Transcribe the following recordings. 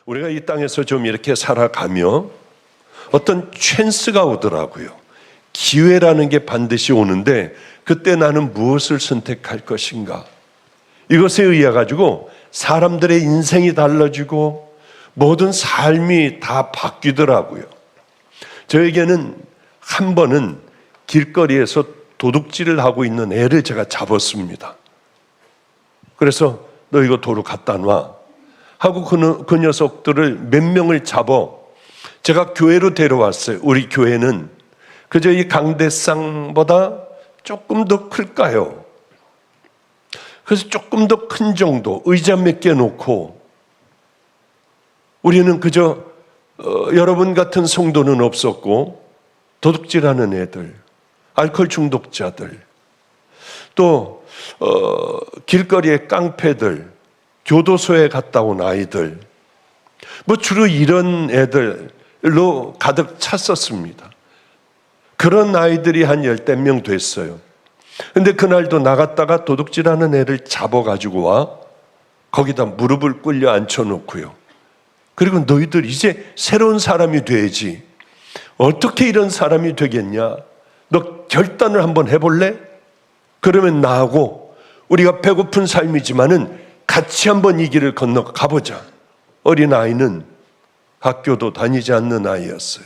우리가 이 땅에서 좀 이렇게 살아가며 어떤 찬스가 오더라고요. 기회라는 게 반드시 오는데 그때 나는 무엇을 선택할 것인가? 이것에 의해 가지고 사람들의 인생이 달라지고 모든 삶이 다 바뀌더라고요. 저에게는 한 번은 길거리에서 도둑질을 하고 있는 애를 제가 잡았습니다. 그래서 너 이거 도로 갖다 놔 하고 그 녀석들을 몇 명을 잡아 제가 교회로 데려왔어요. 우리 교회는 그저 이 강대상보다 조금 더 클까요? 그래서 조금 더 큰 정도 의자 몇 개 놓고 우리는 그저 여러분 같은 성도는 없었고 도둑질하는 애들, 알코올 중독자들, 또 길거리의 깡패들, 교도소에 갔다 온 아이들, 뭐 주로 이런 애들로 가득 찼었습니다. 그런 아이들이 한 10명 됐어요. 근데 그날도 나갔다가 도둑질하는 애를 잡아가지고 와 거기다 무릎을 꿇려 앉혀놓고요. 그리고 너희들 이제 새로운 사람이 돼야지. 어떻게 이런 사람이 되겠냐? 너 결단을 한번 해볼래? 그러면 나하고 우리가 배고픈 삶이지만은 같이 한번 이 길을 건너가 보자. 어린아이는 학교도 다니지 않는 아이였어요.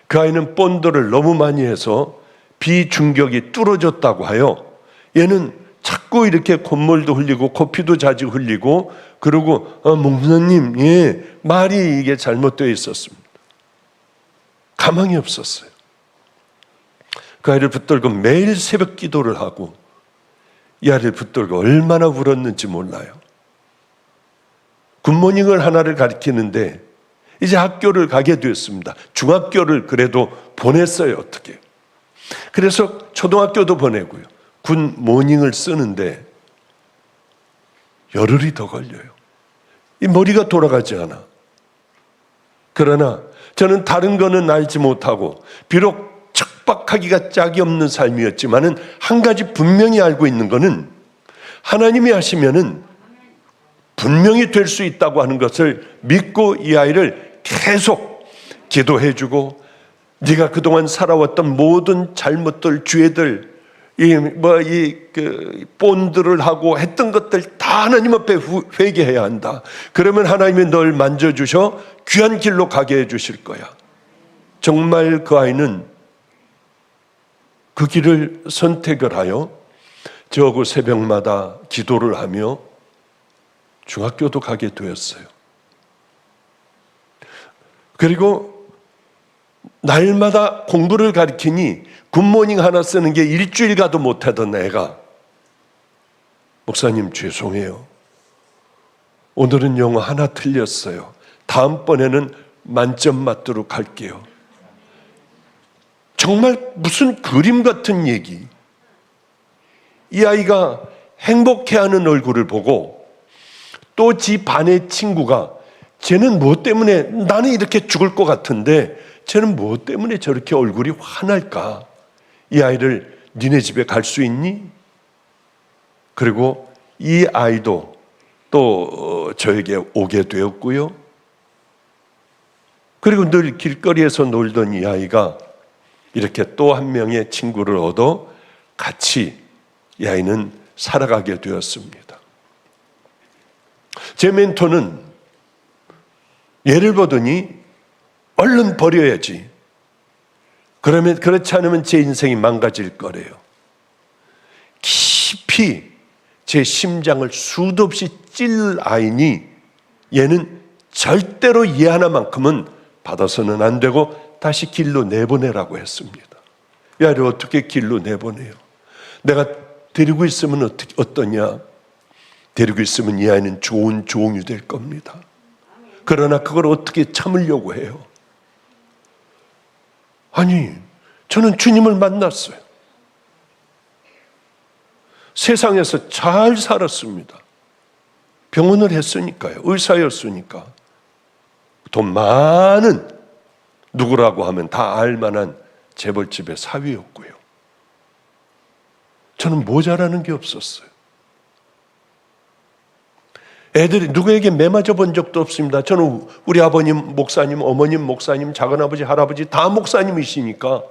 그 아이는 본드를 너무 많이 해서 비중격이 뚫어졌다고 하여 얘는 자꾸 이렇게 콧물도 흘리고 코피도 자주 흘리고 그러고 목사님 말이 이게 잘못되어 있었습니다. 가망이 없었어요. 그 아이를 붙들고 매일 새벽 기도를 하고 이 아이를 붙들고 얼마나 울었는지 몰라요. 굿모닝을 하나를 가르치는데 이제 학교를 가게 되었습니다. 중학교를 그래도 보냈어요. 어떻게. 그래서 초등학교도 보내고요. 굿모닝을 쓰는데 열흘이 더 걸려요. 이 머리가 돌아가지 않아. 그러나 저는 다른 거는 알지 못하고 비록 척박하기가 짝이 없는 삶이었지만은 한 가지 분명히 알고 있는 거는 하나님이 하시면은 분명히 될 수 있다고 하는 것을 믿고 이 아이를 계속 기도해주고 네가 그동안 살아왔던 모든 잘못들, 죄들, 본드를 하고 했던 것들 다 하나님 앞에 회개해야 한다. 그러면 하나님이 널 만져주셔 귀한 길로 가게 해주실 거야. 정말 그 아이는 그 길을 선택을 하여 저하고 새벽마다 기도를 하며 중학교도 가게 되었어요. 그리고 날마다 공부를 가르치니 굿모닝 하나 쓰는 게 일주일 가도 못하던 애가 목사님 죄송해요. 오늘은 영어 하나 틀렸어요. 다음번에는 만점 맞도록 할게요. 정말 무슨 그림 같은 얘기. 이 아이가 행복해하는 얼굴을 보고 또 지 반의 친구가 쟤는 뭐 때문에 나는 이렇게 죽을 것 같은데 쟤는 뭐 때문에 저렇게 얼굴이 환할까? 이 아이를 니네 집에 갈 수 있니? 그리고 이 아이도 또 저에게 오게 되었고요. 그리고 늘 길거리에서 놀던 이 아이가 이렇게 또 한 명의 친구를 얻어 같이 이 아이는 살아가게 되었습니다. 제 멘토는 얘를 보더니 얼른 버려야지. 그러면 그렇지 않으면 제 인생이 망가질 거래요. 깊이 제 심장을 수도 없이 찔 아이니 얘는 절대로 얘 하나만큼은 받아서는 안 되고 다시 길로 내보내라고 했습니다. 이 아이를 어떻게 길로 내보내요? 내가 데리고 있으면 어떠냐? 데리고 있으면 이 아이는 좋은 종이 될 겁니다. 그러나 그걸 어떻게 참으려고 해요? 아니, 저는 주님을 만났어요. 세상에서 잘 살았습니다. 병원을 했으니까요. 의사였으니까. 돈 많은 누구라고 하면 다 알만한 재벌집의 사위였고요. 저는 모자라는 게 없었어요. 애들이 누구에게 매 맞아 본 적도 없습니다. 저는 우리 아버님 목사님, 어머님 목사님, 작은아버지, 할아버지 다 목사님이시니까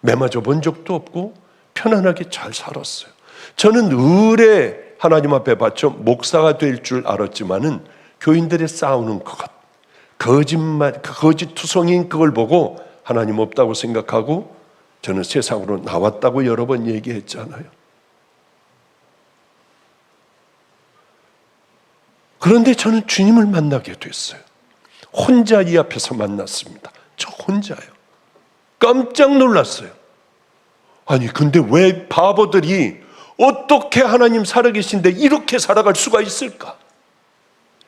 매 맞아 본 적도 없고 편안하게 잘 살았어요. 저는 의뢰 하나님 앞에 바쳐 목사가 될 줄 알았지만은 교인들의 싸우는 것, 거짓말, 거짓투성이인 그걸 보고 하나님 없다고 생각하고 저는 세상으로 나왔다고 여러 번 얘기했잖아요. 그런데 저는 주님을 만나게 됐어요. 혼자 이 앞에서 만났습니다. 저 혼자요. 깜짝 놀랐어요. 아니 근데 왜 바보들이 어떻게 하나님 살아계신데 이렇게 살아갈 수가 있을까?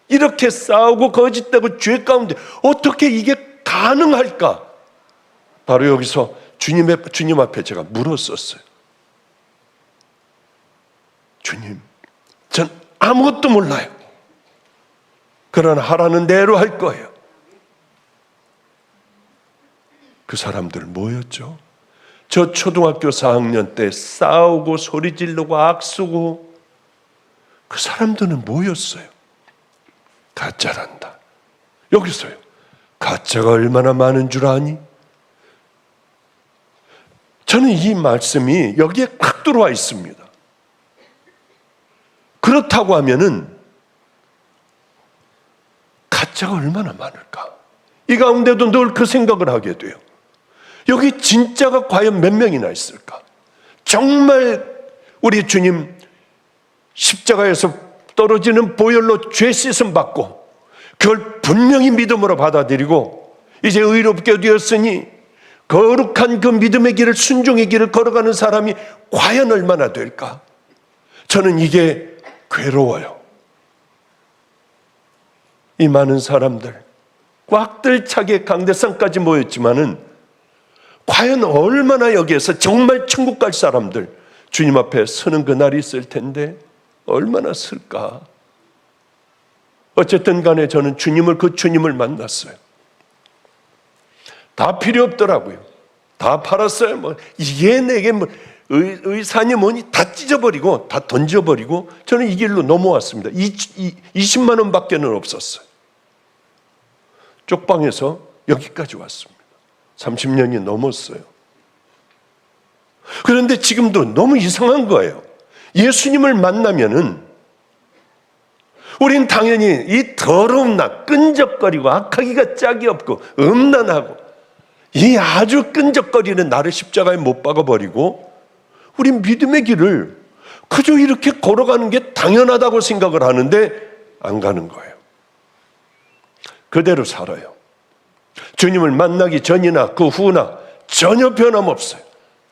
이렇게 싸우고 거짓되고 죄 가운데 어떻게 이게 가능할까? 바로 여기서 주님 앞에 제가 물었었어요. 주님, 전 아무것도 몰라요. 그러나 하라는 대로 할 거예요. 그 사람들 뭐였죠? 저 초등학교 4학년 때 싸우고 소리 지르고 악쓰고 그 사람들은 뭐였어요? 가짜란다. 여기서요. 가짜가 얼마나 많은 줄 아니? 저는 이 말씀이 여기에 탁 들어와 있습니다. 그렇다고 하면은 가짜가 얼마나 많을까? 이 가운데도 늘 그 생각을 하게 돼요. 여기 진짜가 과연 몇 명이나 있을까? 정말 우리 주님 십자가에서 떨어지는 보혈로 죄 씻음 받고 그걸 분명히 믿음으로 받아들이고 이제 의롭게 되었으니 거룩한 그 믿음의 길을, 순종의 길을 걸어가는 사람이 과연 얼마나 될까? 저는 이게 괴로워요. 이 많은 사람들 꽉들 차게 강대상까지 모였지만은 과연 얼마나 여기에서 정말 천국 갈 사람들 주님 앞에 서는 그날이 있을 텐데 얼마나 쓸까? 어쨌든 간에 저는 그 주님을 만났어요. 다 필요 없더라고요. 다 팔았어요. 뭐 이게 내게 뭐 의사니 뭐니 다 찢어버리고 다 던져버리고 저는 이 길로 넘어왔습니다. 20만 원밖에는 없었어요. 쪽방에서 여기까지 왔습니다. 30년이 넘었어요. 그런데 지금도 너무 이상한 거예요. 예수님을 만나면은 우린 당연히 이 더러운 나 끈적거리고 악하기가 짝이 없고 음란하고 이 아주 끈적거리는 나를 십자가에 못 박아버리고 우린 믿음의 길을 그저 이렇게 걸어가는 게 당연하다고 생각을 하는데 안 가는 거예요. 그대로 살아요. 주님을 만나기 전이나 그 후나 전혀 변함없어요.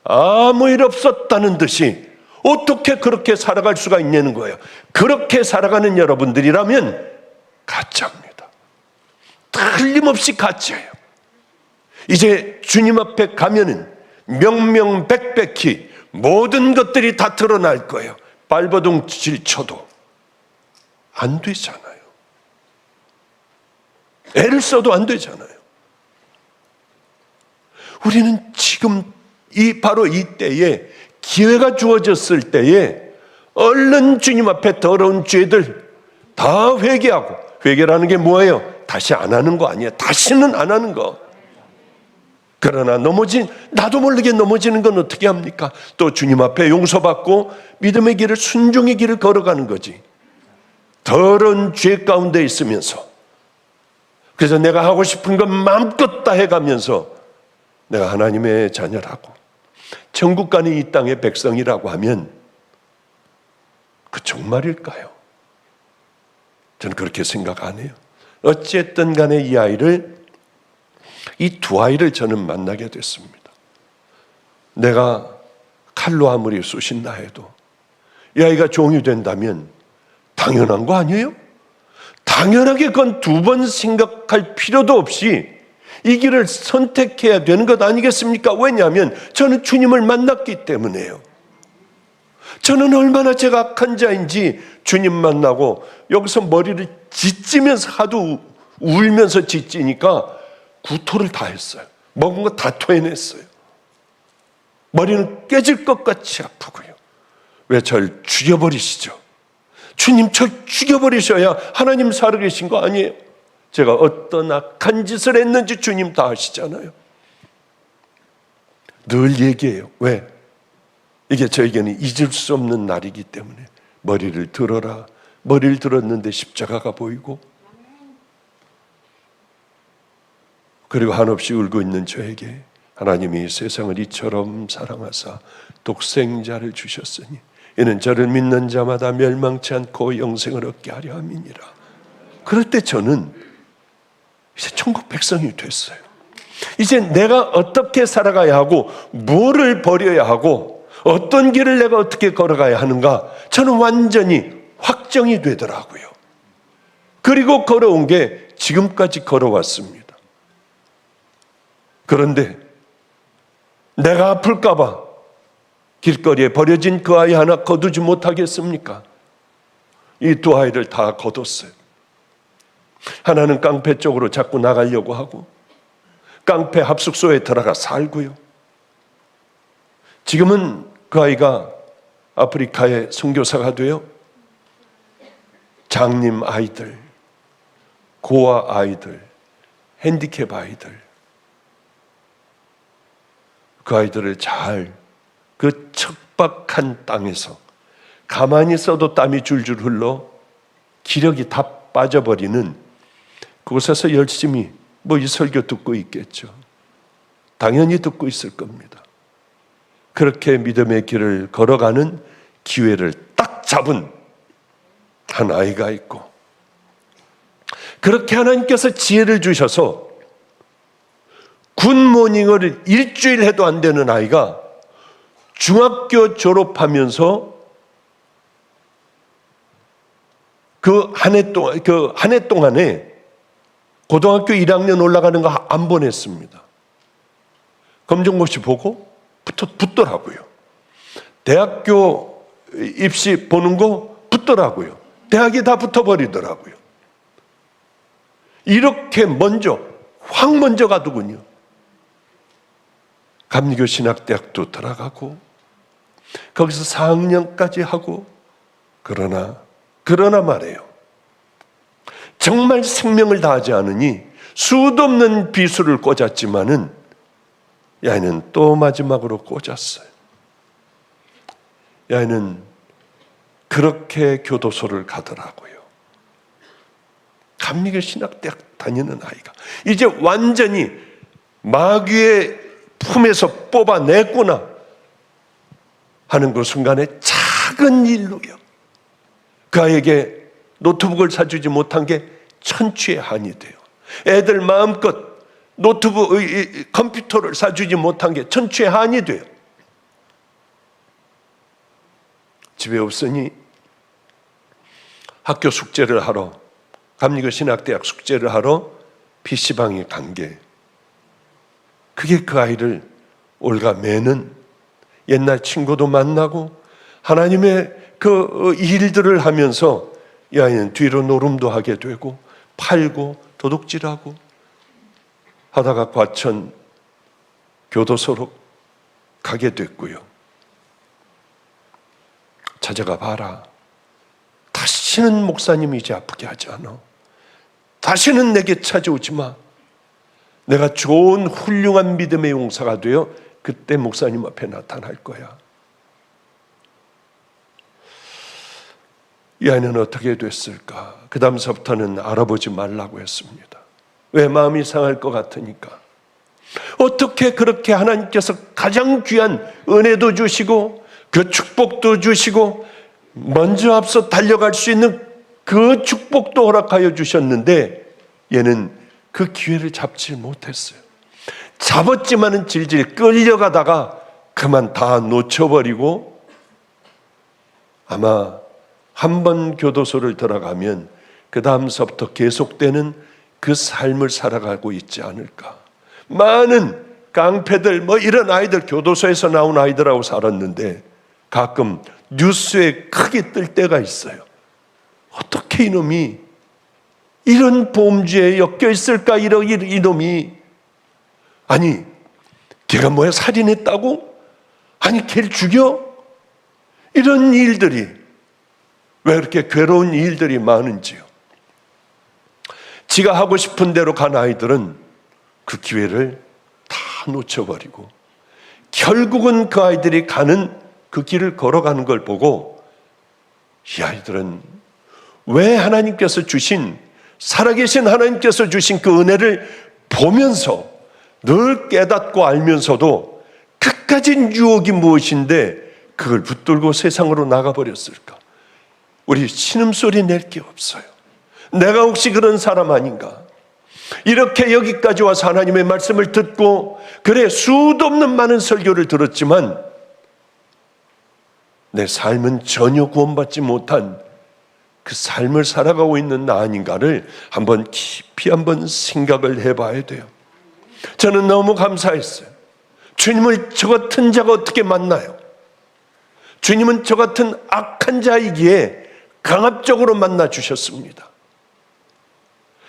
아무 일 없었다는 듯이 어떻게 그렇게 살아갈 수가 있냐는 거예요. 그렇게 살아가는 여러분들이라면 가짜입니다. 틀림없이 가짜예요. 이제 주님 앞에 가면은 명명백백히 모든 것들이 다 드러날 거예요. 발버둥 질쳐도 안 되잖아요. 애를 써도 안 되잖아요. 우리는 지금 바로 이 때에 기회가 주어졌을 때에 얼른 주님 앞에 더러운 죄들 다 회개하고, 회개라는 게 뭐예요? 다시 안 하는 거 아니에요. 다시는 안 하는 거. 그러나 나도 모르게 넘어지는 건 어떻게 합니까? 또 주님 앞에 용서받고 믿음의 길을, 순종의 길을 걸어가는 거지. 더러운 죄 가운데 있으면서, 그래서 내가 하고 싶은 건 마음껏 다 해가면서 내가 하나님의 자녀라고, 천국 가는 이 땅의 백성이라고 하면 그 정말일까요? 저는 그렇게 생각 안 해요. 어쨌든 간에 이 두 아이를 저는 만나게 됐습니다. 내가 칼로 아무리 쑤신다 해도 이 아이가 종이 된다면 당연한 거 아니에요? 당연하게 그건 두 번 생각할 필요도 없이 이 길을 선택해야 되는 것 아니겠습니까? 왜냐하면 저는 주님을 만났기 때문에요. 저는 얼마나 제가 악한 자인지 주님 만나고 여기서 머리를 짓지면서 하도 울면서 짓지니까 구토를 다 했어요. 먹은 거 다 토해냈어요. 머리는 깨질 것 같이 아프고요. 왜 절 죽여버리시죠? 주님 저 죽여버리셔야 하나님 살아계신 거 아니에요? 제가 어떤 악한 짓을 했는지 주님 다 아시잖아요. 늘 얘기해요. 왜? 이게 저에게는 잊을 수 없는 날이기 때문에. 머리를 들어라. 머리를 들었는데 십자가가 보이고, 그리고 한없이 울고 있는 저에게 하나님이 세상을 이처럼 사랑하사 독생자를 주셨으니 이는 저를 믿는 자마다 멸망치 않고 영생을 얻게 하려 함이니라. 그럴 때 저는 이제 천국 백성이 됐어요. 이제 내가 어떻게 살아가야 하고 뭐를 버려야 하고 어떤 길을 내가 어떻게 걸어가야 하는가, 저는 완전히 확정이 되더라고요. 그리고 걸어온 게 지금까지 걸어왔습니다. 그런데 내가 아플까 봐 길거리에 버려진 그 아이 하나 거두지 못하겠습니까? 이 두 아이를 다 거뒀어요. 하나는 깡패 쪽으로 자꾸 나가려고 하고 깡패 합숙소에 들어가 살고요. 지금은 그 아이가 아프리카의 선교사가 되어 장님 아이들, 고아 아이들, 핸디캡 아이들, 그 아이들을 잘 그 척박한 땅에서 가만히 있어도 땀이 줄줄 흘러 기력이 다 빠져버리는 그곳에서 열심히 이 설교 듣고 있겠죠. 당연히 듣고 있을 겁니다. 그렇게 믿음의 길을 걸어가는 기회를 딱 잡은 한 아이가 있고, 그렇게 하나님께서 지혜를 주셔서 굿모닝을 일주일 해도 안 되는 아이가 중학교 졸업하면서 그 한 해 동안에 고등학교 1학년 올라가는 거 안 보냈습니다. 검정고시 보고 붙더라고요. 대학교 입시 보는 거 붙더라고요. 대학이 다 붙어버리더라고요. 이렇게 확 먼저 가더군요. 감리교 신학대학도 들어가고 거기서 4학년까지 하고, 그러나 말이에요. 정말 생명을 다하지 않으니 수도 없는 비수를 꽂았지만은 이 아이는 또 마지막으로 꽂았어요. 이 아이는 그렇게 교도소를 가더라고요. 감리교 신학대학 다니는 아이가 이제 완전히 마귀의 품에서 뽑아냈구나 하는 그 순간에 작은 일로요, 그 아이에게 노트북을 사주지 못한 게 천추의 한이 돼요. 애들 마음껏 컴퓨터를 사주지 못한 게 천추의 한이 돼요. 집에 없으니 학교 숙제를 하러, 감리교 신학대학 숙제를 하러 PC방에 간 게, 그게 그 아이를 올가매는, 옛날 친구도 만나고 하나님의 그 일들을 하면서 이 아이는 뒤로 노름도 하게 되고 팔고 도둑질하고 하다가 과천 교도소로 가게 됐고요. 찾아가 봐라. 다시는 목사님이 이제 아프게 하지 않아. 다시는 내게 찾아오지 마. 내가 좋은 훌륭한 믿음의 용사가 되어 그때 목사님 앞에 나타날 거야. 이 아이는 어떻게 됐을까? 그 다음서부터는 알아보지 말라고 했습니다. 왜? 마음이 상할 것 같으니까. 어떻게 그렇게 하나님께서 가장 귀한 은혜도 주시고 그 축복도 주시고 먼저 앞서 달려갈 수 있는 그 축복도 허락하여 주셨는데 얘는 그 기회를 잡지 못했어요. 잡았지만은 질질 끌려가다가 그만 다 놓쳐버리고, 아마 한 번 교도소를 들어가면 그 다음서부터 계속되는 그 삶을 살아가고 있지 않을까. 많은 깡패들 이런 아이들, 교도소에서 나온 아이들하고 살았는데 가끔 뉴스에 크게 뜰 때가 있어요. 어떻게 이놈이 이런 범죄에 엮여 있을까? 이놈이, 아니 걔가 뭐야, 살인했다고? 아니 걔를 죽여? 이런 일들이 왜 그렇게 괴로운 일들이 많은지요. 지가 하고 싶은 대로 간 아이들은 그 기회를 다 놓쳐버리고 결국은 그 아이들이 가는 그 길을 걸어가는 걸 보고 이 아이들은 왜 하나님께서 주신, 살아계신 하나님께서 주신 그 은혜를 보면서 늘 깨닫고 알면서도 끝까지 유혹이 무엇인데 그걸 붙들고 세상으로 나가버렸을까? 우리 신음소리 낼 게 없어요. 내가 혹시 그런 사람 아닌가? 이렇게 여기까지 와서 하나님의 말씀을 듣고 그래 수도 없는 많은 설교를 들었지만 내 삶은 전혀 구원받지 못한 그 삶을 살아가고 있는 나 아닌가를 한번 깊이 한번 생각을 해봐야 돼요. 저는 너무 감사했어요. 주님을 저 같은 자가 어떻게 만나요? 주님은 저 같은 악한 자이기에 강압적으로 만나 주셨습니다.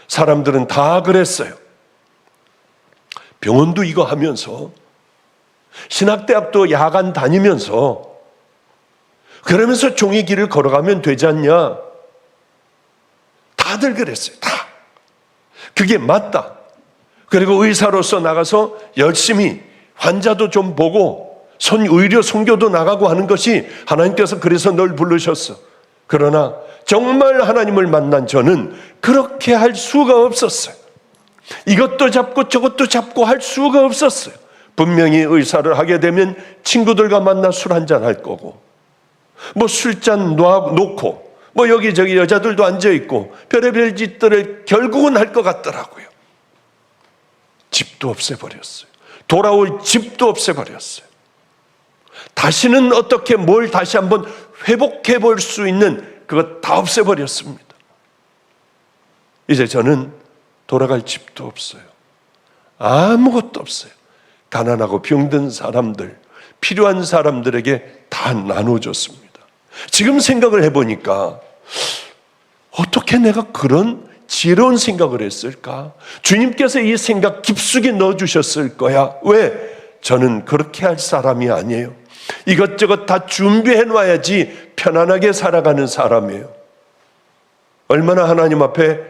사람들은 다 그랬어요. 병원도 이거 하면서, 신학대학도 야간 다니면서, 그러면서 종의 길을 걸어가면 되지 않냐? 다들 그랬어요. 다. 그게 맞다. 그리고 의사로서 나가서 열심히 환자도 좀 보고 의료 선교도 나가고 하는 것이 하나님께서 그래서 널 부르셨어. 그러나 정말 하나님을 만난 저는 그렇게 할 수가 없었어요. 이것도 잡고 저것도 잡고 할 수가 없었어요. 분명히 의사를 하게 되면 친구들과 만나 술 한잔 할 거고, 뭐 술잔 놓고 뭐 여기저기 여자들도 앉아있고 별의별 짓들을 결국은 할 것 같더라고요. 집도 없애버렸어요. 돌아올 집도 없애버렸어요. 다시는 어떻게 뭘 다시 한번 회복해 볼 수 있는 그거 다 없애버렸습니다. 이제 저는 돌아갈 집도 없어요. 아무것도 없어요. 가난하고 병든 사람들, 필요한 사람들에게 다 나눠줬습니다. 지금 생각을 해보니까 어떻게 내가 그런 지혜로운 생각을 했을까? 주님께서 이 생각 깊숙이 넣어주셨을 거야. 왜? 저는 그렇게 할 사람이 아니에요. 이것저것 다 준비해 놔야지 편안하게 살아가는 사람이에요. 얼마나 하나님 앞에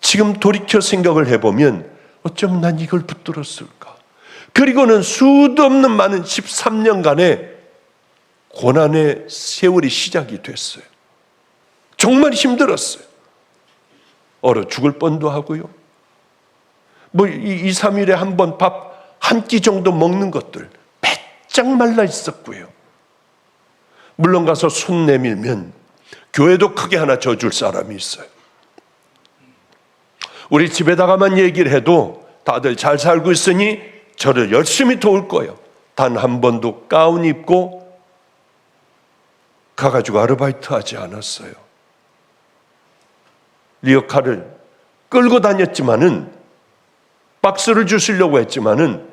지금 돌이켜 생각을 해보면 어쩜 난 이걸 붙들었을까? 그리고는 수도 없는 많은 13년간의 고난의 세월이 시작이 됐어요. 정말 힘들었어요. 얼어 죽을 뻔도 하고요. 뭐 2, 3일에 한 번 밥 한 끼 정도 먹는 것들 바짝 말라 있었고요. 물론 가서 손 내밀면 교회도 크게 하나 져줄 사람이 있어요. 우리 집에다가만 얘기를 해도 다들 잘 살고 있으니 저를 열심히 도울 거예요. 단 한 번도 가운 입고 가가지고 아르바이트 하지 않았어요. 리어카를 끌고 다녔지만은, 박스를 주시려고 했지만은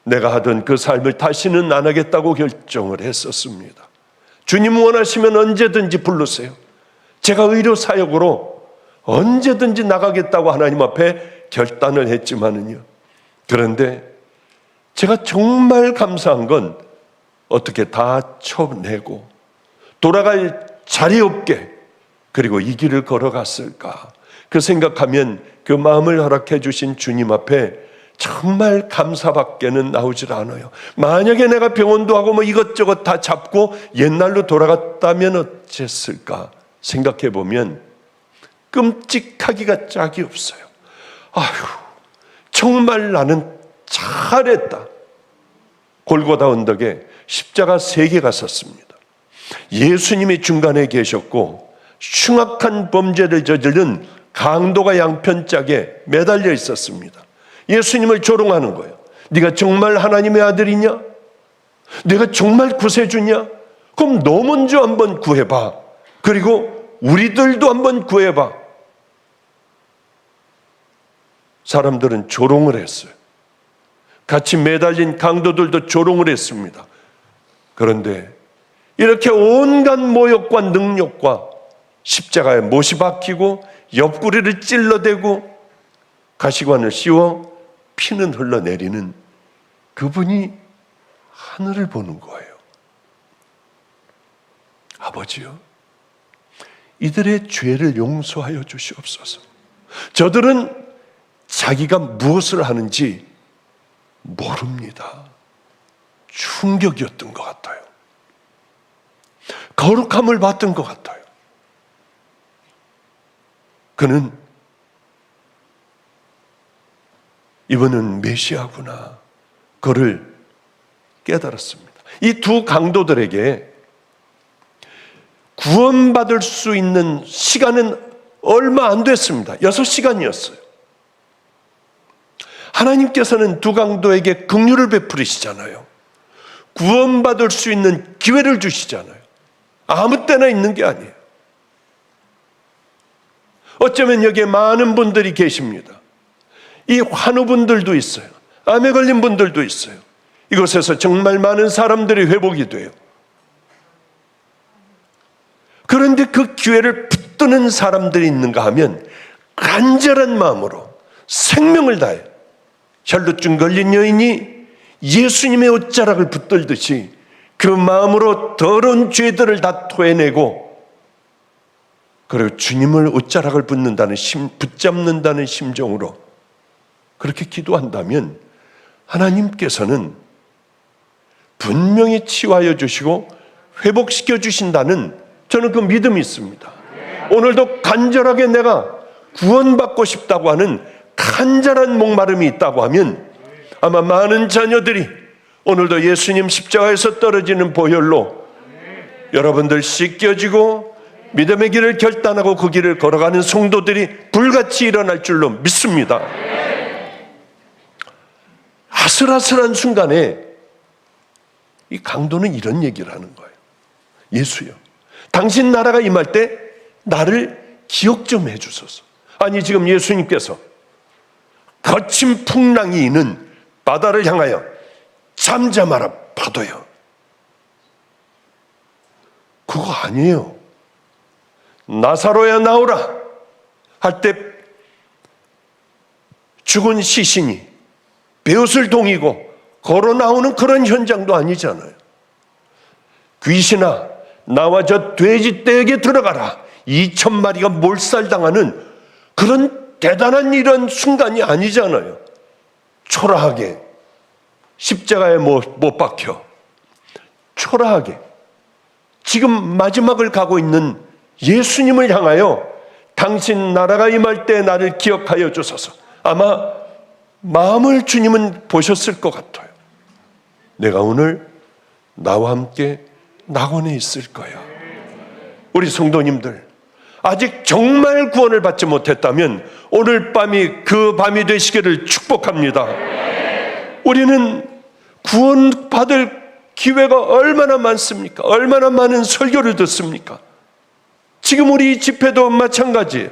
내가 하던 그 삶을 다시는 안 하겠다고 결정을 했었습니다. 주님 원하시면 언제든지 부르세요. 제가 의료 사역으로 언제든지 나가겠다고 하나님 앞에 결단을 했지만은요. 그런데 제가 정말 감사한 건 어떻게 다 쳐내고 돌아갈 자리 없게 그리고 이 길을 걸어갔을까? 그 생각하면 그 마음을 허락해 주신 주님 앞에 정말 감사밖에는 나오질 않아요. 만약에 내가 병원도 하고 뭐 이것저것 다 잡고 옛날로 돌아갔다면 어땠을까 생각해 보면 끔찍하기가 짝이 없어요. 아휴, 정말 나는 잘했다. 골고다 언덕에 십자가 3개가 섰습니다. 예수님이 중간에 계셨고 흉악한 범죄를 저지른 강도가 양편짝에 매달려 있었습니다. 예수님을 조롱하는 거예요. 네가 정말 하나님의 아들이냐? 네가 정말 구세주냐? 그럼 너 먼저 한번 구해봐. 그리고 우리들도 한번 구해봐. 사람들은 조롱을 했어요. 같이 매달린 강도들도 조롱을 했습니다. 그런데 이렇게 온갖 모욕과 능욕과 십자가에 못이 박히고 옆구리를 찔러대고 가시관을 씌워 피는 흘러내리는 그분이 하늘을 보는 거예요. 아버지요, 이들의 죄를 용서하여 주시옵소서. 저들은 자기가 무엇을 하는지 모릅니다. 충격이었던 것 같아요. 거룩함을 받던 것 같아요. 그는 이분은 메시아구나, 그를 깨달았습니다. 이 두 강도들에게 구원받을 수 있는 시간은 얼마 안 됐습니다. 6시간이었어요. 하나님께서는 두 강도에게 긍휼을 베풀으시잖아요. 구원받을 수 있는 기회를 주시잖아요. 아무 때나 있는 게 아니에요. 어쩌면 여기에 많은 분들이 계십니다. 이 환우분들도 있어요. 암에 걸린 분들도 있어요. 이곳에서 정말 많은 사람들이 회복이 돼요. 그런데 그 기회를 붙드는 사람들이 있는가 하면 간절한 마음으로 생명을 다해 혈루증 걸린 여인이 예수님의 옷자락을 붙들듯이 그 마음으로 더러운 죄들을 다 토해내고, 그리고 주님을 옷자락을 붙잡는다는 심정으로 그렇게 기도한다면 하나님께서는 분명히 치유하여 주시고 회복시켜 주신다는, 저는 그 믿음이 있습니다. 오늘도 간절하게 내가 구원받고 싶다고 하는 간절한 목마름이 있다고 하면 아마 많은 자녀들이 오늘도 예수님 십자가에서 떨어지는 보혈로 여러분들 씻겨지고 믿음의 길을 결단하고 그 길을 걸어가는 성도들이 불같이 일어날 줄로 믿습니다. 아슬아슬한 순간에 이 강도는 이런 얘기를 하는 거예요. 예수요, 당신 나라가 임할 때 나를 기억 좀 해주소서. 아니, 지금 예수님께서 거친 풍랑이 있는 바다를 향하여 잠잠하라 파도여, 그거 아니에요. 나사로야 나오라 할 때 죽은 시신이 베옷을 동이고 걸어 나오는 그런 현장도 아니잖아요. 귀신아, 나와 저 돼지 떼에게 들어가라, 2,000마리가 몰살당하는 그런 대단한 이런 순간이 아니잖아요. 초라하게 십자가에 못 박혀 초라하게 지금 마지막을 가고 있는 예수님을 향하여 당신 나라가 임할 때 나를 기억하여 주소서. 아마 마음을 주님은 보셨을 것 같아요. 내가 오늘 나와 함께 낙원에 있을 거야. 우리 성도님들, 아직 정말 구원을 받지 못했다면 오늘 밤이 그 밤이 되시기를 축복합니다. 우리는 구원받을 기회가 얼마나 많습니까? 얼마나 많은 설교를 듣습니까? 지금 우리 집회도 마찬가지예요.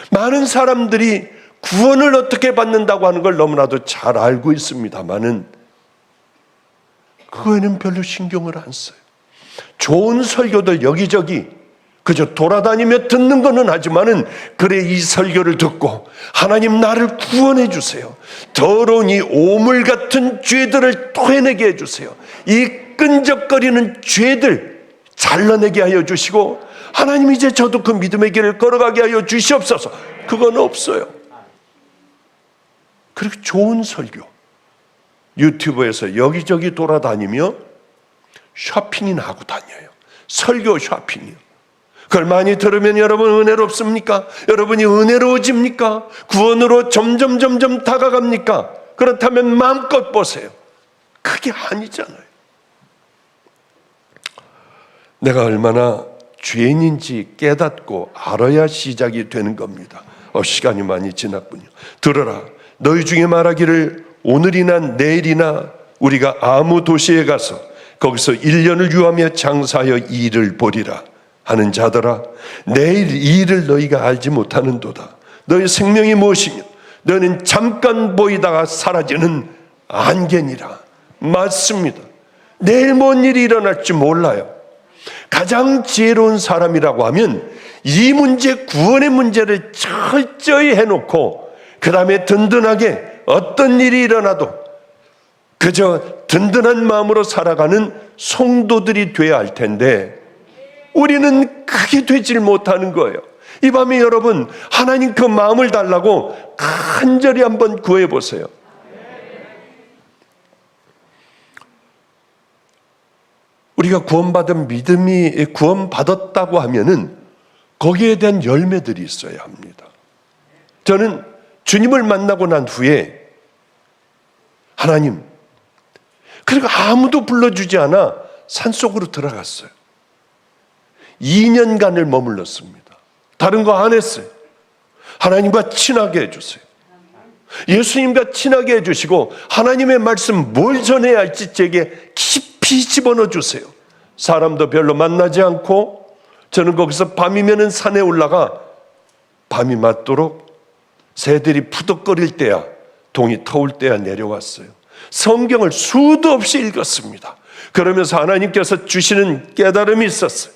많은 사람들이 구원을 어떻게 받는다고 하는 걸 너무나도 잘 알고 있습니다만은 그거에는 별로 신경을 안 써요. 좋은 설교들 여기저기 그저 돌아다니며 듣는 거는 하지만은, 그래 이 설교를 듣고 하나님 나를 구원해 주세요, 더러운 이 오물 같은 죄들을 토해내게 해주세요, 이 끈적거리는 죄들 잘라내게 하여 주시고 하나님 이제 저도 그 믿음의 길을 걸어가게 하여 주시옵소서, 그건 없어요. 그렇게 좋은 설교 유튜브에서 여기저기 돌아다니며 쇼핑이나 하고 다녀요. 설교 쇼핑이요. 그걸 많이 들으면 여러분 은혜롭습니까? 여러분이 은혜로워집니까? 구원으로 점점 다가갑니까? 그렇다면 마음껏 보세요. 그게 아니잖아요. 내가 얼마나 죄인인지 깨닫고 알아야 시작이 되는 겁니다. 시간이 많이 지났군요. 들어라, 너희 중에 말하기를 오늘이나 내일이나 우리가 아무 도시에 가서 거기서 1년을 유하며 장사하여 일을 보리라 하는 자들아, 내일 이 일을 너희가 알지 못하는도다. 너희 생명이 무엇이며 너는 잠깐 보이다가 사라지는 안개니라. 맞습니다. 내일 뭔 일이 일어날지 몰라요. 가장 지혜로운 사람이라고 하면 이 문제, 구원의 문제를 철저히 해놓고 그 다음에 든든하게 어떤 일이 일어나도 그저 든든한 마음으로 살아가는 성도들이 돼야 할 텐데, 우리는 그게 되질 못하는 거예요. 이 밤에 여러분, 하나님 그 마음을 달라고 간절히 한번 구해 보세요. 우리가 구원받은 믿음이 구원받았다고 하면은 거기에 대한 열매들이 있어야 합니다. 저는 주님을 만나고 난 후에 하나님, 그리고 아무도 불러주지 않아 산속으로 들어갔어요. 2년간을 머물렀습니다. 다른 거 안 했어요. 하나님과 친하게 해주세요. 예수님과 친하게 해주시고 하나님의 말씀 뭘 전해야 할지 제게 깊이 집어넣어 주세요. 사람도 별로 만나지 않고 저는 거기서 밤이면 산에 올라가 밤이 맞도록 새들이 푸덕거릴 때야, 동이 터올 때야 내려왔어요. 성경을 수도 없이 읽었습니다. 그러면서 하나님께서 주시는 깨달음이 있었어요.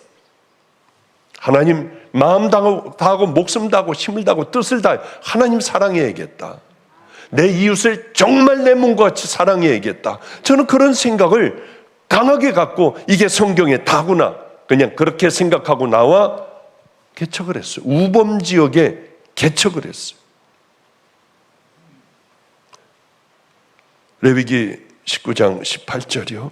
하나님 마음 다하고 목숨 다하고 힘을 다하고 뜻을 다해 하나님 사랑해야겠다. 내 이웃을 정말 내 몸과 같이 사랑해야겠다. 저는 그런 생각을 강하게 갖고 이게 성경에 다구나 그냥 그렇게 생각하고 나와 개척을 했어요. 우범 지역에 개척을 했어요. 레위기 19장 18절이요.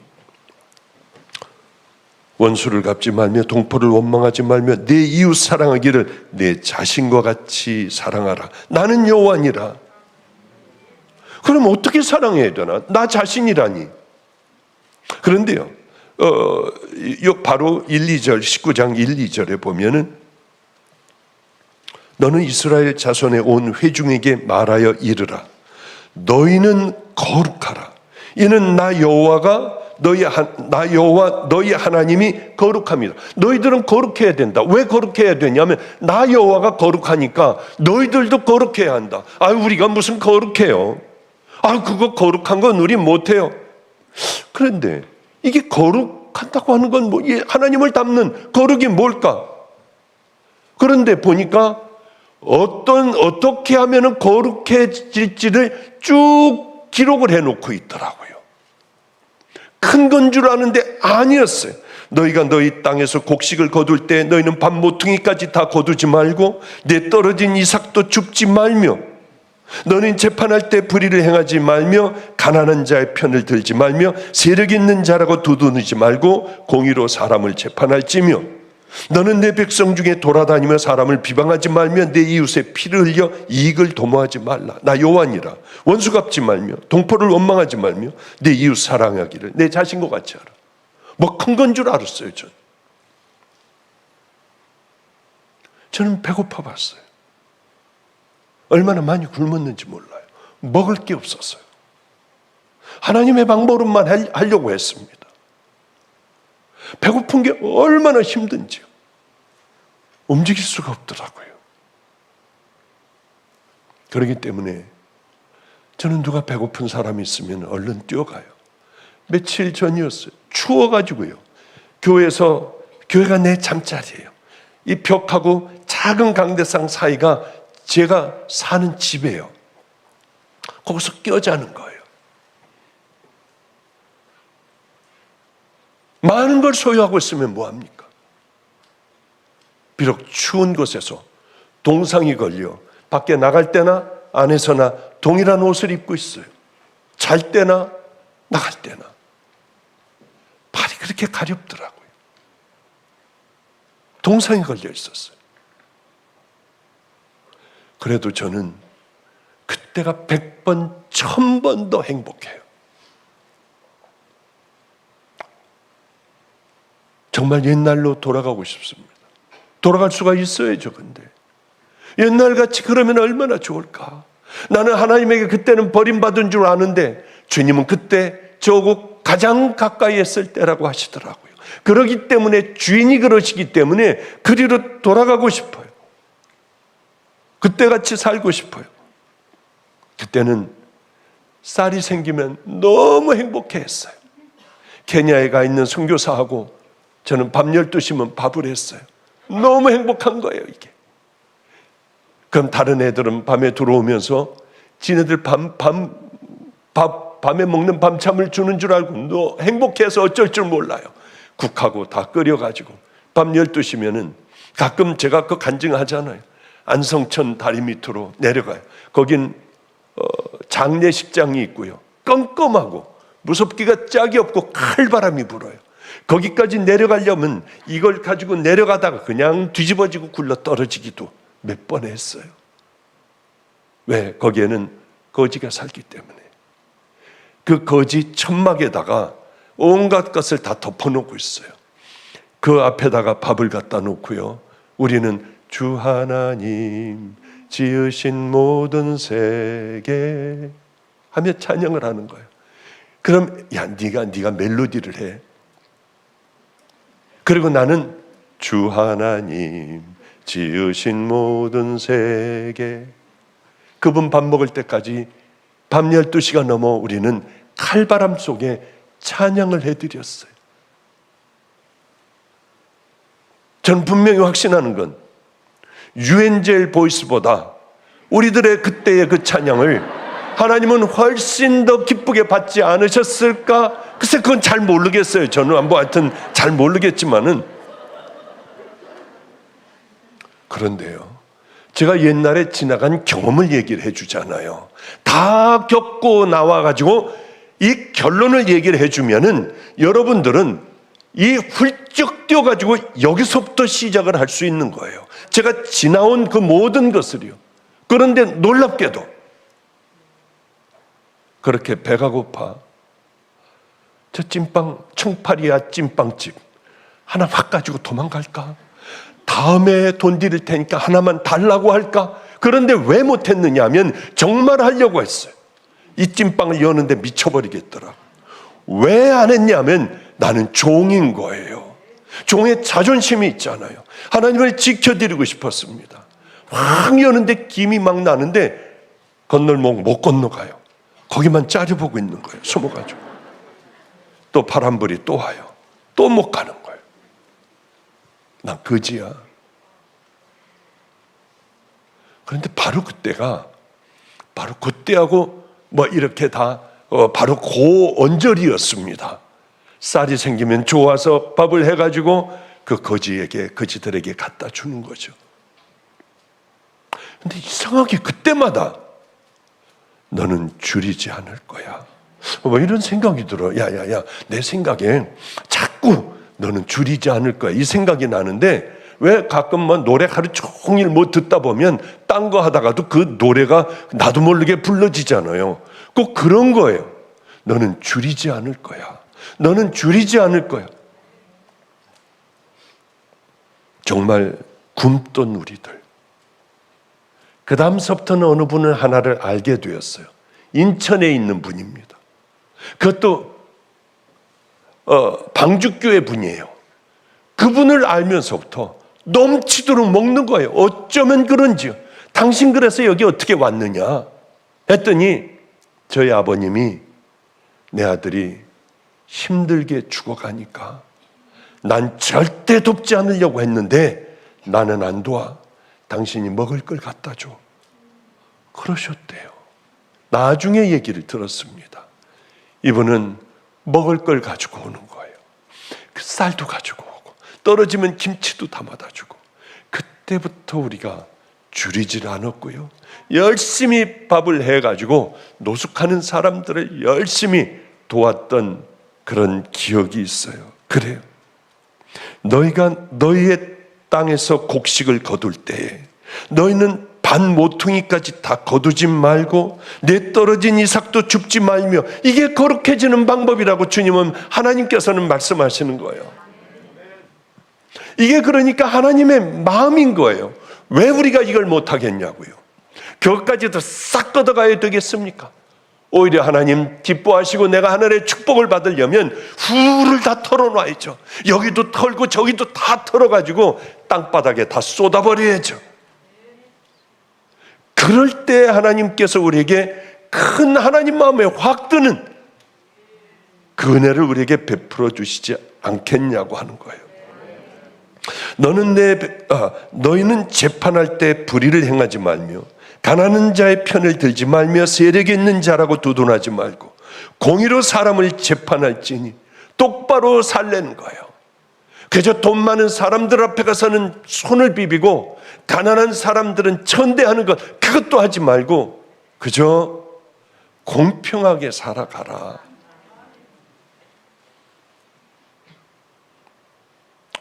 원수를 갚지 말며 동포를 원망하지 말며 내 이웃 사랑하기를 내 자신과 같이 사랑하라. 나는 여호와니라. 그럼 어떻게 사랑해야 되나? 나 자신이라니. 그런데요, 바로 1, 2절, 19장 1, 2절에 보면은 너는 이스라엘 자손의 온 회중에게 말하여 이르라. 너희는 거룩하라. 이는 나 여호와 너희 하나님이 거룩합니다. 너희들은 거룩해야 된다. 왜 거룩해야 되냐면 나 여호와가 거룩하니까 너희들도 거룩해야 한다. 아, 우리가 무슨 거룩해요? 아, 그거 거룩한 건 우리 못해요. 그런데 이게 거룩한다고 하는 건 뭐 하나님을 닮는 거룩이 뭘까? 그런데 보니까 어떻게 하면 거룩해질지를 쭉 기록을 해놓고 있더라고요. 큰 건 줄 아는데 아니었어요. 너희가 너희 땅에서 곡식을 거둘 때 너희는 밥 모퉁이까지 다 거두지 말고 내 떨어진 이삭도 줍지 말며 너는 재판할 때 불의를 행하지 말며 가난한 자의 편을 들지 말며 세력 있는 자라고 두둔하지 말고 공의로 사람을 재판할지며 너는 내 백성 중에 돌아다니며 사람을 비방하지 말며 내 이웃의 피를 흘려 이익을 도모하지 말라. 나 여호와니라. 원수 갚지 말며 동포를 원망하지 말며 내 이웃 사랑하기를 내 자신과 같이 하라. 뭐 큰 건 줄 알았어요. 저는 배고파 봤어요. 얼마나 많이 굶었는지 몰라요. 먹을 게 없었어요. 하나님의 방법으로만 하려고 했습니다. 배고픈 게 얼마나 힘든지요. 움직일 수가 없더라고요. 그렇기 때문에 저는 누가 배고픈 사람이 있으면 얼른 뛰어가요. 며칠 전이었어요. 추워가지고요. 교회가 내 잠자리예요. 이 벽하고 작은 강대상 사이가 제가 사는 집이에요. 거기서 껴자는 거예요. 많은 걸 소유하고 있으면 뭐합니까? 비록 추운 곳에서 동상이 걸려 밖에 나갈 때나 안에서나 동일한 옷을 입고 있어요. 잘 때나 나갈 때나. 발이 그렇게 가렵더라고요. 동상이 걸려 있었어요. 그래도 저는 그때가 100번, 1000번 더 행복해요. 정말 옛날로 돌아가고 싶습니다. 돌아갈 수가 있어야죠. 근데 옛날같이 그러면 얼마나 좋을까. 나는 하나님에게 그때는 버림받은 줄 아는데 주님은 그때 저하고 가장 가까이 했을 때라고 하시더라고요. 그러기 때문에 주인이 그러시기 때문에 그리로 돌아가고 싶어요. 그때같이 살고 싶어요. 그때는 쌀이 생기면 너무 행복해했어요. 케냐에 가 있는 선교사하고 저는 밤 12시면 밥을 했어요. 너무 행복한 거예요, 이게. 그럼 다른 애들은 밤에 들어오면서 지네들 밤에 먹는 밤참을 주는 줄 알고 너 행복해서 어쩔 줄 몰라요. 국하고 다 끓여가지고 밤 12시면은 가끔 제가 그 간증하잖아요. 안성천 다리 밑으로 내려가요. 거긴 장례식장이 있고요. 껌껌하고 무섭기가 짝이 없고 칼바람이 불어요. 거기까지 내려가려면 이걸 가지고 내려가다가 그냥 뒤집어지고 굴러 떨어지기도 몇 번 했어요. 왜? 거기에는 거지가 살기 때문에. 그 거지 천막에다가 온갖 것을 다 덮어놓고 있어요. 그 앞에다가 밥을 갖다 놓고요. 우리는 주 하나님 지으신 모든 세계 하며 찬양을 하는 거예요. 그럼 야 네가 멜로디를 해. 그리고 나는 주 하나님 지으신 모든 세계. 그분 밥 먹을 때까지 밤 12시가 넘어 우리는 칼바람 속에 찬양을 해드렸어요. 저는 분명히 확신하는 건 유엔젤 보이스보다 우리들의 그때의 그 찬양을 하나님은 훨씬 더 기쁘게 받지 않으셨을까? 글쎄 그건 잘 모르겠어요. 저는 뭐 하여튼 잘 모르겠지만은, 그런데요, 제가 옛날에 지나간 경험을 얘기를 해주잖아요. 다 겪고 나와가지고 이 결론을 얘기를 해주면은 여러분들은 이 훌쩍 뛰어가지고 여기서부터 시작을 할 수 있는 거예요. 제가 지나온 그 모든 것을요. 그런데 놀랍게도 그렇게 배가 고파 저 찐빵, 청파리야 찐빵집 하나 확 가지고 도망갈까? 다음에 돈 드릴 테니까 하나만 달라고 할까? 그런데 왜 못했느냐 하면 정말 하려고 했어요. 이 찐빵을 여는데 미쳐버리겠더라. 왜 안 했냐면 나는 종인 거예요. 종의 자존심이 있잖아요. 하나님을 지켜드리고 싶었습니다. 확 여는데 김이 막 나는데 건널목 못 건너가요. 거기만 짜려보고 있는 거예요. 숨어가지고. 또 파란불이 또 와요. 또 못 가는 거예요. 난 거지야. 그런데 바로 그때하고 뭐 이렇게 다 바로 그 언저리였습니다. 쌀이 생기면 좋아서 밥을 해가지고 그 거지들에게 갖다 주는 거죠. 근데 이상하게 그때마다 너는 줄이지 않을 거야. 뭐 이런 생각이 들어. 야야야, 내 생각에 자꾸 너는 줄이지 않을 거야. 이 생각이 나는데 왜 가끔 뭐 노래 하루 종일 못 듣다 보면 딴 거 하다가도 그 노래가 나도 모르게 불러지잖아요. 꼭 그런 거예요. 너는 줄이지 않을 거야. 너는 줄이지 않을 거야. 정말 굶던 우리들. 그 다음서부터는 어느 분을 하나를 알게 되었어요. 인천에 있는 분입니다. 그것도 방죽교회 분이에요. 그분을 알면서부터 넘치도록 먹는 거예요. 어쩌면 그런지요. 당신 그래서 여기 어떻게 왔느냐 했더니 저희 아버님이 내 아들이 힘들게 죽어가니까 난 절대 돕지 않으려고 했는데 나는 안 도와. 당신이 먹을 걸 갖다 줘. 그러셨대요. 나중에 얘기를 들었습니다. 이분은 먹을 걸 가지고 오는 거예요. 그 쌀도 가지고 오고 떨어지면 김치도 담아다 주고. 그때부터 우리가 줄이질 않았고요. 열심히 밥을 해가지고 노숙하는 사람들을 열심히 도왔던 그런 기억이 있어요. 그래요. 너희가 너희의 땅에서 곡식을 거둘 때에 너희는 반 모퉁이까지 다 거두지 말고 내 떨어진 이삭도 줍지 말며. 이게 거룩해지는 방법이라고 주님은, 하나님께서는 말씀하시는 거예요. 이게 그러니까 하나님의 마음인 거예요. 왜 우리가 이걸 못하겠냐고요. 그것까지도 싹 걷어가야 되겠습니까? 오히려 하나님 기뻐하시고 내가 하늘의 축복을 받으려면 후를 다 털어놔야죠. 여기도 털고 저기도 다 털어가지고 땅바닥에 다 쏟아버려야죠. 그럴 때 하나님께서 우리에게 큰 하나님 마음에 확 드는 그 은혜를 우리에게 베풀어 주시지 않겠냐고 하는 거예요. 너희는 재판할 때 불의를 행하지 말며 가난한 자의 편을 들지 말며 세력이 있는 자라고 두둔하지 말고 공의로 사람을 재판할지니. 똑바로 살라는 거예요. 그저 돈 많은 사람들 앞에 가서는 손을 비비고 가난한 사람들은 천대하는 것, 그것도 하지 말고 그저 공평하게 살아가라.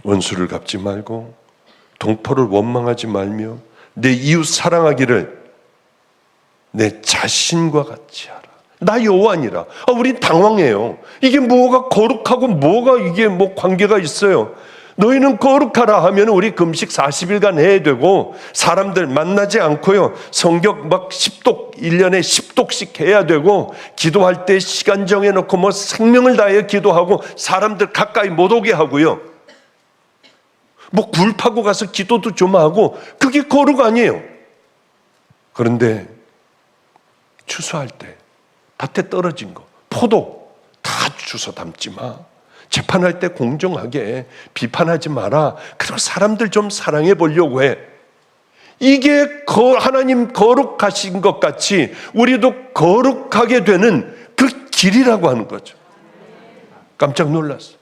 원수를 갚지 말고 동포를 원망하지 말며 내 이웃 사랑하기를 내 자신과 같이 하라. 나 여호와니라. 우린 당황해요. 이게 뭐가 거룩하고 뭐가 이게 뭐 관계가 있어요. 너희는 거룩하라 하면 우리 금식 40일간 해야 되고 사람들 만나지 않고요. 성경 막 10독 1년에 10독씩 해야 되고 기도할 때 시간 정해놓고 뭐 생명을 다해 기도하고 사람들 가까이 못 오게 하고요. 뭐 굴 파고 가서 기도도 좀 하고 그게 거룩 아니에요. 그런데 추수할 때 밭에 떨어진 거 포도 다 주워 담지 마. 재판할 때 공정하게 비판하지 마라. 그리고 사람들 좀 사랑해 보려고 해. 이게 하나님 거룩하신 것 같이 우리도 거룩하게 되는 그 길이라고 하는 거죠. 깜짝 놀랐어요.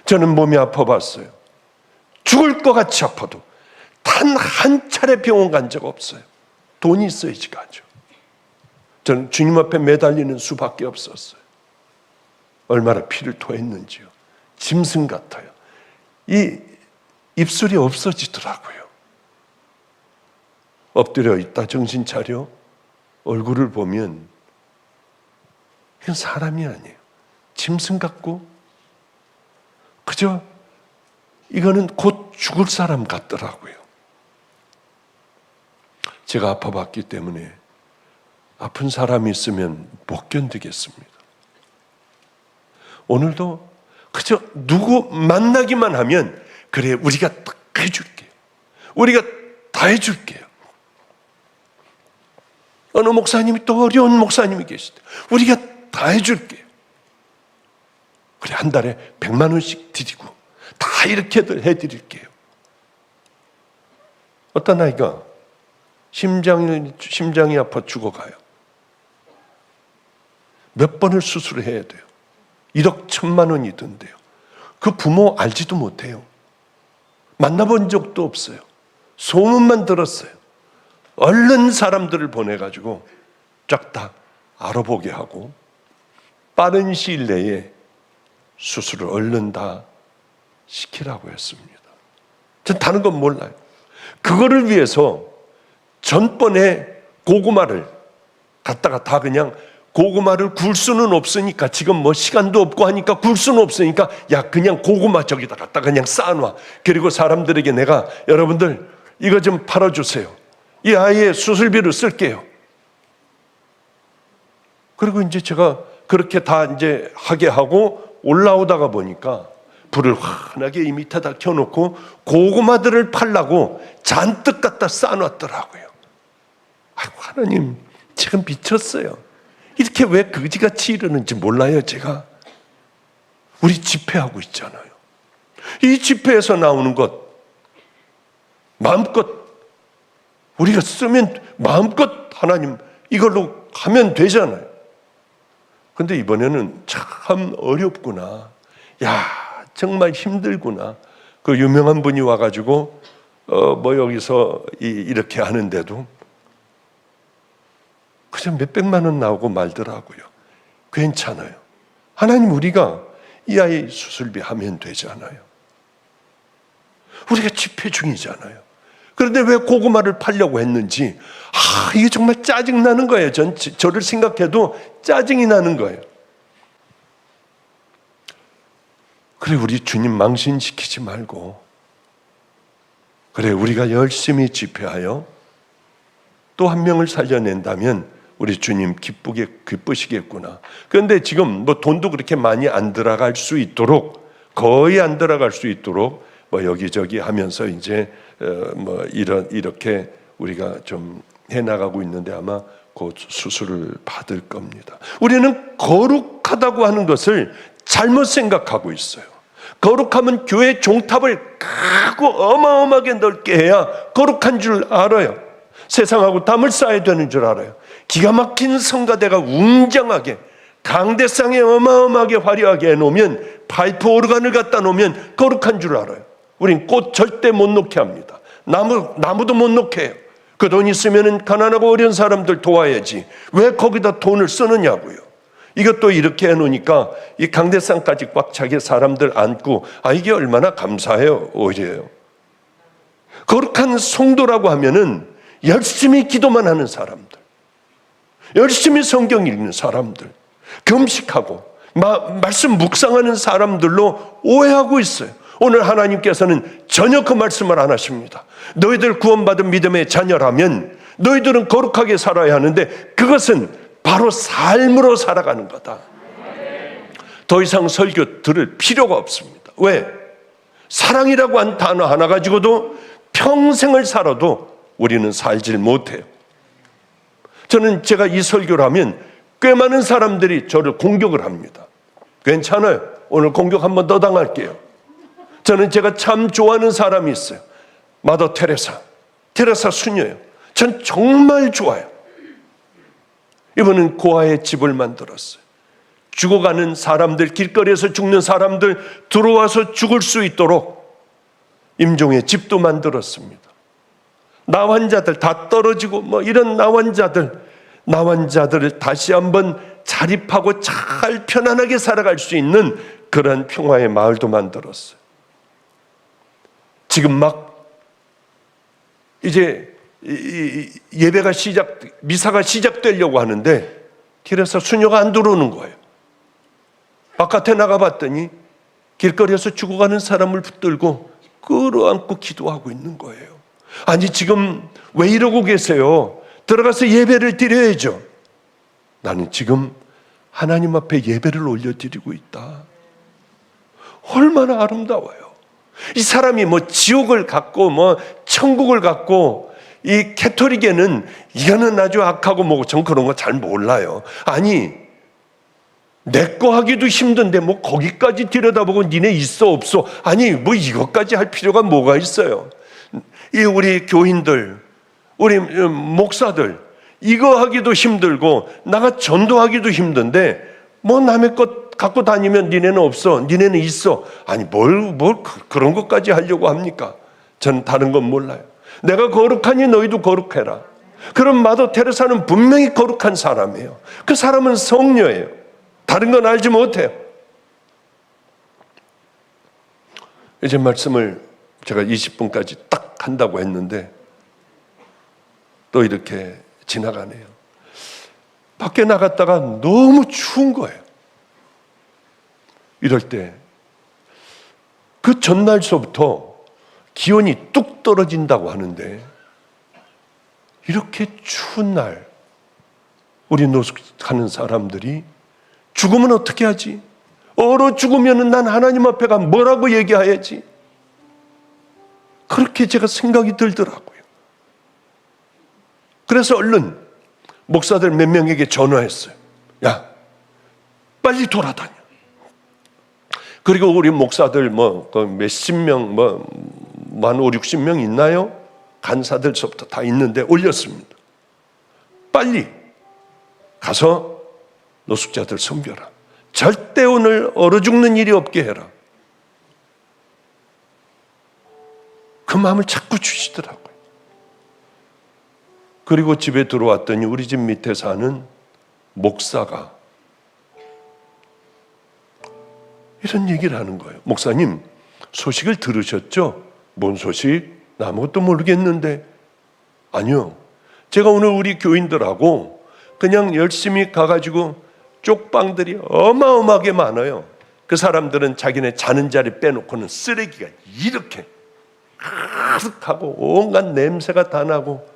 저는 몸이 아파봤어요. 죽을 것 같이 아파도 단 한 차례 병원 간 적 없어요. 돈이 있어야지 가죠. 저는 주님 앞에 매달리는 수밖에 없었어요. 얼마나 피를 토했는지요. 짐승 같아요. 이 입술이 없어지더라고요. 엎드려 있다 정신 차려 얼굴을 보면 그건 사람이 아니에요. 짐승 같고 그저 이거는 곧 죽을 사람 같더라고요. 제가 아파봤기 때문에 아픈 사람이 있으면 못 견디겠습니다. 오늘도 그저 누구 만나기만 하면 그래 우리가 딱 해줄게요. 우리가 다 해줄게요. 어느 목사님이 또 어려운 목사님이 계시대. 우리가 다 해줄게요. 그래 한 달에 100만 원씩 드리고 다 이렇게들 해드릴게요. 어떤 아이가 심장이 아파 죽어가요. 몇 번을 수술을 해야 돼요. 1억 1천만 원이 든대요. 그 부모 알지도 못해요. 만나본 적도 없어요. 소문만 들었어요. 얼른 사람들을 보내가지고 쫙 다 알아보게 하고 빠른 시일 내에 수술을 얼른 다 시키라고 했습니다. 전 다른 건 몰라요. 그거를 위해서 전번에 고구마를 갖다가 다 그냥 고구마를 굴 수는 없으니까 지금 뭐 시간도 없고 하니까 굴 수는 없으니까 야 그냥 고구마 저기다 갖다 그냥 쌓아놔. 그리고 사람들에게 내가 여러분들 이거 좀 팔아주세요. 이 아이의 수술비를 쓸게요. 그리고 이제 제가 그렇게 다 이제 하게 하고 올라오다가 보니까 불을 환하게 이 밑에다 켜놓고 고구마들을 팔라고 잔뜩 갖다 쌓아놨더라고요. 아이고 하나님 제가 미쳤어요. 이렇게 왜 그지같이 이러는지 몰라요. 제가 우리 집회하고 있잖아요. 이 집회에서 나오는 것 마음껏 우리가 쓰면 마음껏 하나님 이걸로 하면 되잖아요. 근데 이번에는 참 어렵구나. 야 정말 힘들구나. 그 유명한 분이 와가지고 뭐 여기서 이렇게 하는데도 그저 몇백만 원 나오고 말더라고요. 괜찮아요. 하나님 우리가 이 아이 수술비 하면 되잖아요. 우리가 집회 중이잖아요. 그런데 왜 고구마를 팔려고 했는지 이게 정말 짜증나는 거예요. 저를 생각해도 짜증이 나는 거예요. 그래 우리 주님 망신시키지 말고 그래 우리가 열심히 집회하여 또 한 명을 살려낸다면 우리 주님 기쁘시겠구나. 그런데 지금 뭐 돈도 그렇게 많이 안 들어갈 수 있도록 거의 안 들어갈 수 있도록 뭐 여기저기 하면서 이제 뭐 이렇게 우리가 좀 해나가고 있는데 아마 곧 수술을 받을 겁니다. 우리는 거룩하다고 하는 것을 잘못 생각하고 있어요. 거룩하면 교회 종탑을 크고 어마어마하게 넓게 해야 거룩한 줄 알아요. 세상하고 담을 쌓아야 되는 줄 알아요. 기가 막힌 성가대가 웅장하게 강대상에 어마어마하게 화려하게 해놓으면, 파이프 오르간을 갖다 놓으면 거룩한 줄 알아요. 우린 꽃 절대 못 놓게 합니다. 나무도 못 놓게 해요. 그 돈 있으면 가난하고 어려운 사람들 도와야지. 왜 거기다 돈을 쓰느냐고요. 이것도 이렇게 해놓으니까 이 강대상까지 꽉 차게 사람들 안고, 이게 얼마나 감사해요. 오히려요. 거룩한 성도라고 하면은 열심히 기도만 하는 사람들, 열심히 성경 읽는 사람들, 금식하고 말씀 묵상하는 사람들로 오해하고 있어요. 오늘 하나님께서는 전혀 그 말씀을 안 하십니다. 너희들 구원받은 믿음의 자녀라면 너희들은 거룩하게 살아야 하는데, 그것은 바로 삶으로 살아가는 거다. 더 이상 설교 들을 필요가 없습니다. 왜? 사랑이라고 한 단어 하나 가지고도 평생을 살아도 우리는 살질 못해요. 저는 제가 이 설교를 하면 꽤 많은 사람들이 저를 공격을 합니다. 괜찮아요. 오늘 공격 한번 더 당할게요. 저는 제가 참 좋아하는 사람이 있어요. 마더 테레사 수녀예요. 전 정말 좋아요. 이분은 고아의 집을 만들었어요. 죽어가는 사람들, 길거리에서 죽는 사람들 들어와서 죽을 수 있도록 임종의 집도 만들었습니다. 나환자들 다 떨어지고 이런 나환자들을 다시 한번 자립하고 잘 편안하게 살아갈 수 있는 그런 평화의 마을도 만들었어요. 지금 이제 미사가 시작되려고 하는데 테레사 수녀가 안 들어오는 거예요. 바깥에 나가봤더니 길거리에서 죽어가는 사람을 붙들고 끌어안고 기도하고 있는 거예요. 아니, 지금 왜 이러고 계세요? 들어가서 예배를 드려야죠. 나는 지금 하나님 앞에 예배를 올려드리고 있다. 얼마나 아름다워요. 이 사람이 지옥을 갖고 천국을 갖고, 이 캐토릭에는 이거는 아주 악하고 전 그런 거 잘 몰라요. 아니, 내 거 하기도 힘든데 거기까지 들여다보고 니네 있어 없어, 아니 이것까지 할 필요가 뭐가 있어요. 우리 교인들, 우리 목사들 이거 하기도 힘들고 나가 전도하기도 힘든데 남의 것 갖고 다니면 니네는 없어, 니네는 있어. 아니 그런 것까지 하려고 합니까? 저는 다른 건 몰라요. 내가 거룩하니 너희도 거룩해라. 그럼 마더 테레사는 분명히 거룩한 사람이에요. 그 사람은 성녀예요. 다른 건 알지 못해요. 이제 말씀을 제가 20분까지 딱 한다고 했는데 또 이렇게 지나가네요. 밖에 나갔다가 너무 추운 거예요. 이럴 때 그 전날서부터 기온이 뚝 떨어진다고 하는데, 이렇게 추운 날 우리 노숙하는 사람들이 죽으면 어떻게 하지? 얼어 죽으면 난 하나님 앞에 가 뭐라고 얘기해야지? 그렇게 제가 생각이 들더라고요. 그래서 얼른 목사들 몇 명에게 전화했어요. 야, 빨리 돌아다녀. 그리고 우리 목사들 몇십 명, 한 5, 60명 있나요? 간사들서부터 다 있는데 올렸습니다. 빨리 가서 노숙자들 섬겨라. 절대 오늘 얼어 죽는 일이 없게 해라. 그 마음을 자꾸 주시더라고요. 그리고 집에 들어왔더니 우리 집 밑에 사는 목사가 이런 얘기를 하는 거예요. 목사님, 소식을 들으셨죠? 뭔 소식? 나 아무것도 모르겠는데. 아니요, 제가 오늘 우리 교인들하고 그냥 열심히 가가지고 쪽방들이 어마어마하게 많아요. 그 사람들은 자기네 자는 자리 빼놓고는 쓰레기가 이렇게 가득하고 온갖 냄새가 다 나고,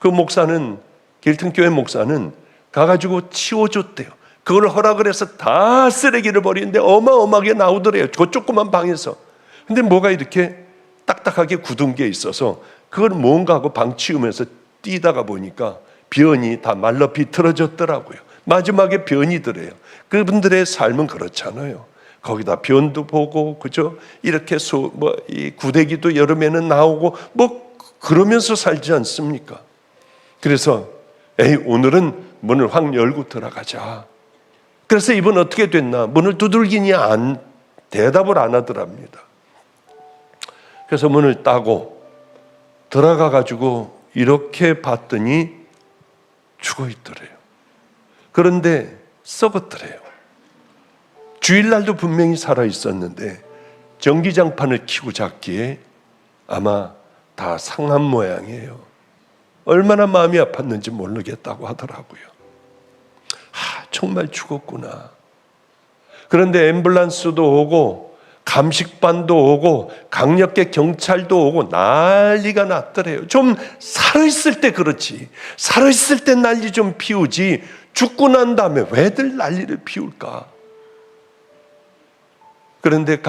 그 목사는, 길튼교회 목사는 가가지고 치워줬대요. 그걸 허락을 해서 다 쓰레기를 버리는데 어마어마하게 나오더래요. 그 조그만 방에서. 근데 뭐가 이렇게 딱딱하게 굳은 게 있어서 그걸 뭔가 하고 방 치우면서 뛰다가 보니까 변이 다 말라 비틀어졌더라고요. 마지막에 변이더래요. 그분들의 삶은 그렇잖아요. 거기다 변도 보고, 그죠? 이렇게 이 구데기도 여름에는 나오고 그러면서 살지 않습니까? 그래서 오늘은 문을 확 열고 들어가자. 그래서 이분 어떻게 됐나? 문을 두들기니 대답을 안 하더랍니다. 그래서 문을 따고 들어가 가지고 이렇게 봤더니 죽어 있더래요. 그런데 썩었더래요. 주일날도 분명히 살아 있었는데 전기장판을 켜고 잤기에 아마 다 상한 모양이에요. 얼마나 마음이 아팠는지 모르겠다고 하더라고요. 정말 죽었구나. 그런데 앰뷸런스도 오고 감식반도 오고 강력계 경찰도 오고 난리가 났더래요. 좀 살아있을 때 그렇지, 살아있을 때 난리 좀 피우지 죽고 난 다음에 왜들 난리를 피울까? 그런데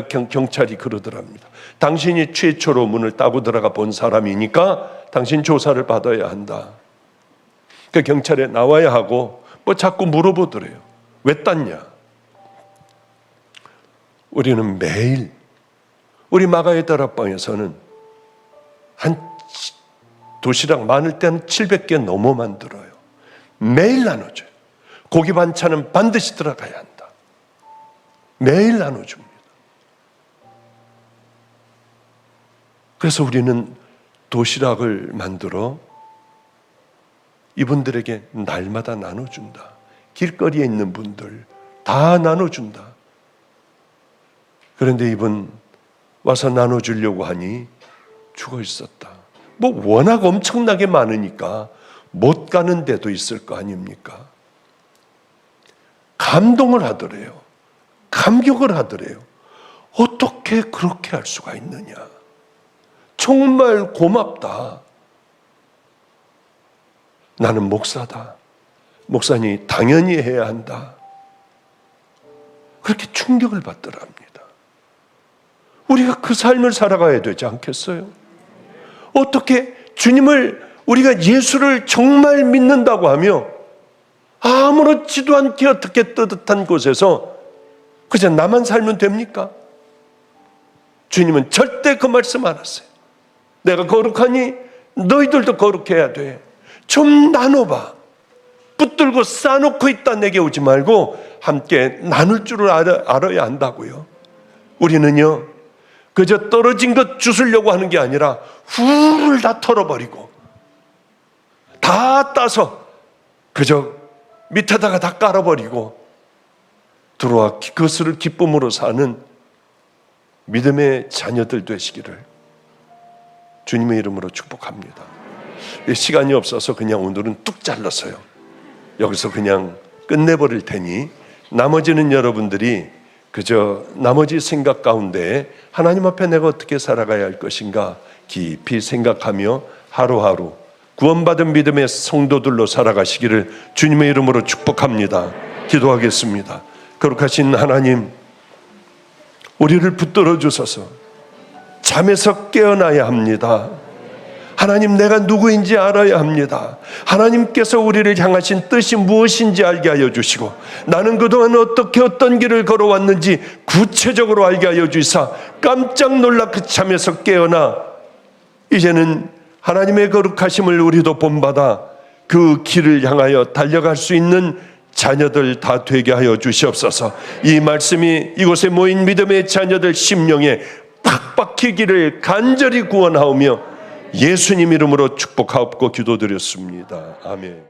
경찰이 그러더랍니다. 당신이 최초로 문을 따고 들어가 본 사람이니까 당신 조사를 받아야 한다. 그 경찰에 나와야 하고 자꾸 물어보더래요. 왜 땄냐? 우리는 매일 우리 마가의 다락방에서는 한 도시락 많을 때 한 700개 넘어 만들어요. 매일 나눠줘요. 고기 반찬은 반드시 들어가야 한다. 매일 나눠줍니다. 그래서 우리는 도시락을 만들어 이분들에게 날마다 나눠준다. 길거리에 있는 분들 다 나눠준다. 그런데 이분 와서 나눠주려고 하니 죽어 있었다. 워낙 엄청나게 많으니까 못 가는 데도 있을 거 아닙니까? 감동을 하더래요. 감격을 하더래요. 어떻게 그렇게 할 수가 있느냐. 정말 고맙다. 나는 목사다. 목사니 당연히 해야 한다. 그렇게 충격을 받더랍니다. 우리가 그 삶을 살아가야 되지 않겠어요? 어떻게 주님을, 우리가 예수를 정말 믿는다고 하며 아무렇지도 않게 어떻게 뜨뜻한 곳에서 그저 나만 살면 됩니까? 주님은 절대 그 말씀 안 하세요. 내가 거룩하니 너희들도 거룩해야 돼. 좀 나눠봐. 붙들고 쌓아놓고 있다 내게 오지 말고 함께 나눌 줄을 알아야 한다고요. 우리는요, 그저 떨어진 것 주우려고 하는 게 아니라 후를 다 털어버리고 다 따서 그저 밑에다가 다 깔아버리고 들어와 그것을 기쁨으로 사는 믿음의 자녀들 되시기를 주님의 이름으로 축복합니다. 시간이 없어서 그냥 오늘은 뚝 잘랐어요. 여기서 그냥 끝내버릴 테니 나머지는 여러분들이 그저 나머지 생각 가운데 하나님 앞에 내가 어떻게 살아가야 할 것인가 깊이 생각하며 하루하루 구원받은 믿음의 성도들로 살아가시기를 주님의 이름으로 축복합니다. 기도하겠습니다. 거룩하신 하나님, 우리를 붙들어 주셔서 잠에서 깨어나야 합니다. 하나님, 내가 누구인지 알아야 합니다. 하나님께서 우리를 향하신 뜻이 무엇인지 알게 하여 주시고 나는 그동안 어떻게 어떤 길을 걸어왔는지 구체적으로 알게 하여 주시사 깜짝 놀라 그 잠에서 깨어나 이제는 하나님의 거룩하심을 우리도 본받아 그 길을 향하여 달려갈 수 있는 자녀들 다 되게 하여 주시옵소서. 이 말씀이 이곳에 모인 믿음의 자녀들 심령에 팍 박히기를 간절히 구원하오며 예수님 이름으로 축복하옵고 기도드렸습니다. 아멘.